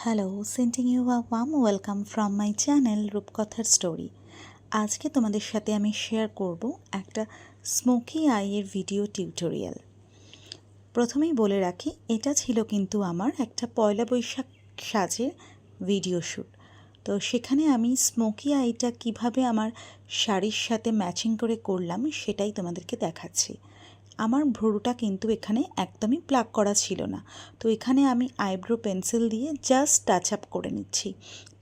Hello, sending you a warm welcome from my channel রূপকথার story. আজকে তোমাদের সাথে আমি শেয়ার করব একটা স্মোকি আইয়ের ভিডিও টিউটোরিয়াল। প্রথমেই বলে রাখি, এটা ছিল কিন্তু আমার একটা পয়লা বৈশাখ সাজের ভিডিও শ্যুট। তো সেখানে আমি স্মোকি আইটা কিভাবে আমার শাড়ির সাথে ম্যাচিং করে করলাম সেটাই তোমাদেরকে দেখাচ্ছি। আমার ভ্রুটা কিন্তু এখানে একদমই প্লাক করা ছিল না, তো এখানে আমি আইব্রো পেন্সিল দিয়ে জাস্ট টাচ আপ করে নিচ্ছি।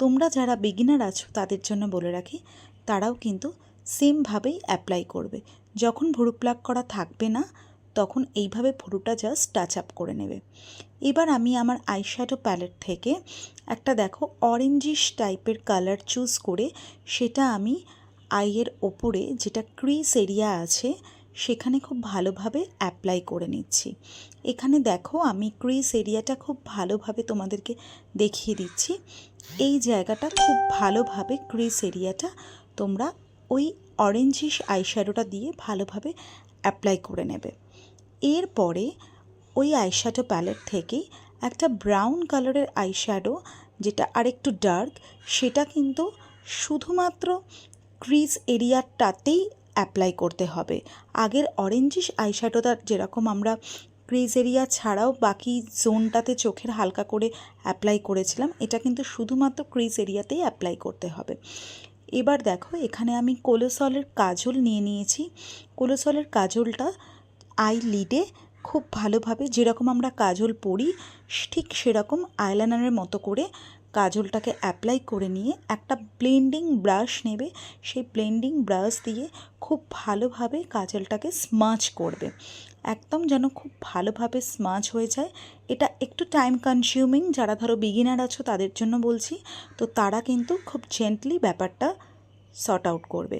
তোমরা যারা বিগিনার আছো তাদের জন্য বলে রাখি, তারাও কিন্তু সেমভাবেই অ্যাপ্লাই করবে। যখন ভ্রু প্লাক করা থাকবে না তখন এইভাবে ভ্রুটা জাস্ট টাচ আপ করে নেবে। এবার আমি আমার আইশ্যাডো প্যালেট থেকে একটা দেখো অরেঞ্জিশ টাইপের কালার চুজ করে সেটা আমি আইয়ের ওপরে যেটা ক্রিজ এরিয়া আছে সেখানে খুব ভালোভাবে অ্যাপ্লাই করে নিচ্ছি। এখানে দেখো আমি ক্রিজ এরিয়াটা খুব ভালোভাবে তোমাদেরকে দেখিয়ে দিচ্ছি। এই জায়গাটা খুব ভালোভাবে ক্রিজ এরিয়াটা তোমরা ওই অরেঞ্জিশ আইশ্যাডোটা দিয়ে ভালোভাবে অ্যাপ্লাই করে নেবে। এরপরে ওই আইশ্যাডো প্যালেট থেকেই একটা ব্রাউন কালারের আইশ্যাডো, যেটা আরেকটু ডার্ক, সেটা কিন্তু শুধুমাত্র ক্রিজ এরিয়াটাতেই অ্যাপ্লাই করতে হবে। আগের অরেঞ্জিশ আইশ্যাডোটা যেরকম আমরা ক্রিজ এরিয়া ছাড়াও বাকি জোনটাতে চোখের হালকা করে অ্যাপ্লাই করেছিলাম, এটা কিন্তু শুধুমাত্র ক্রিজ এরিয়াতেই অ্যাপ্লাই করতে হবে। এবার দেখো এখানে আমি কোলোসলের কাজল নিয়ে নিয়েছি। কোলোসলের কাজলটা আই লিডে খুব ভালোভাবে যেরকম আমরা কাজল পরি ঠিক সেরকম আইলাইনারের মতো করে কাজলটাকে অ্যাপ্লাই করে নিয়ে একটা ব্লেন্ডিং ব্রাশ নেবে। সেই ব্লেন্ডিং ব্রাশ দিয়ে খুব ভালোভাবে কাজলটাকে স্মাচ করবে, একদম যেন খুব ভালোভাবে স্মাচ হয়ে যায়। এটা একটু টাইম কনজিউমিং, যারা ধরো বিগিনার আছো তাদের জন্য বলছি, তো তারা কিন্তু খুব জেন্টলি ব্যাপারটা সর্ট আউট করবে।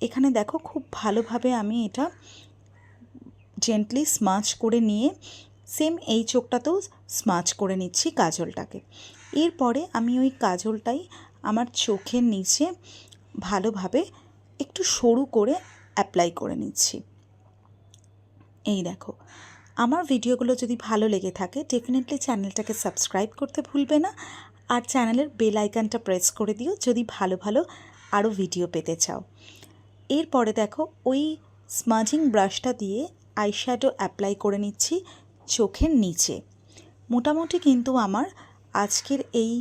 এখানে দেখো খুব ভালোভাবে আমি এটা জেন্টলি স্মাচ করে নিয়ে সেম এই চোখটাতেও স্মাচ করে নিচ্ছি কাজলটাকে। এরপরে আমি ওই কাজলটাই আমার চোখের নিচে ভালোভাবে একটু সরু করে অ্যাপ্লাই করে নিচ্ছি। এই দেখো, আমার ভিডিওগুলো যদি ভালো লেগে থাকে ডেফিনেটলি চ্যানেলটাকে সাবস্ক্রাইব করতে ভুলবে না, আর চ্যানেলের বেল আইকনটা প্রেস করে দিও যদি ভালো ভালো আরও ভিডিও পেতে চাও। এরপরে দেখো ওই স্মাজিং ব্রাশটা দিয়ে আইশ্যাডো অ্যাপ্লাই করে নিচ্ছি চোখের নিচে। মোটামুটি কিন্তু আমার আজকের এই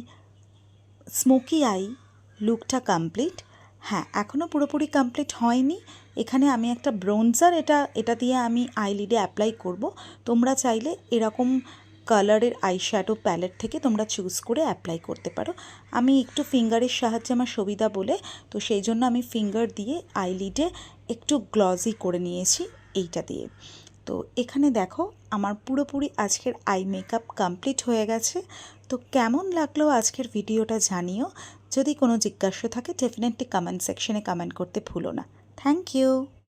স্মোকি আই লুকটা কমপ্লিট। হ্যাঁ, এখনও পুরোপুরি কমপ্লিট হয়নি। এখানে আমি একটা ব্রোঞ্জার এটা দিয়ে আমি আইলিডে অ্যাপ্লাই করব। তোমরা চাইলে এরকম কালারের আইশ্যাডো প্যালেট থেকে তোমরা চুজ করে অ্যাপ্লাই করতে পারো। আমি একটু ফিঙ্গারের সাহায্যে আমার সুবিধা বলে, তো সেই জন্য আমি ফিঙ্গার দিয়ে আইলিডে একটু গ্লসি করে নিয়েছি এইটা দিয়ে। তো এখানে দেখো আমার পুরোপুরি আজকের আই মেকআপ কমপ্লিট হয়ে গেছে। তো কেমন লাগলো আজকের ভিডিওটা জানিও। যদি কোনো জিজ্ঞাসা থাকে ডেফিনেটলি কমেন্ট সেকশনে কমেন্ট করতে ভুলো না। Thank you.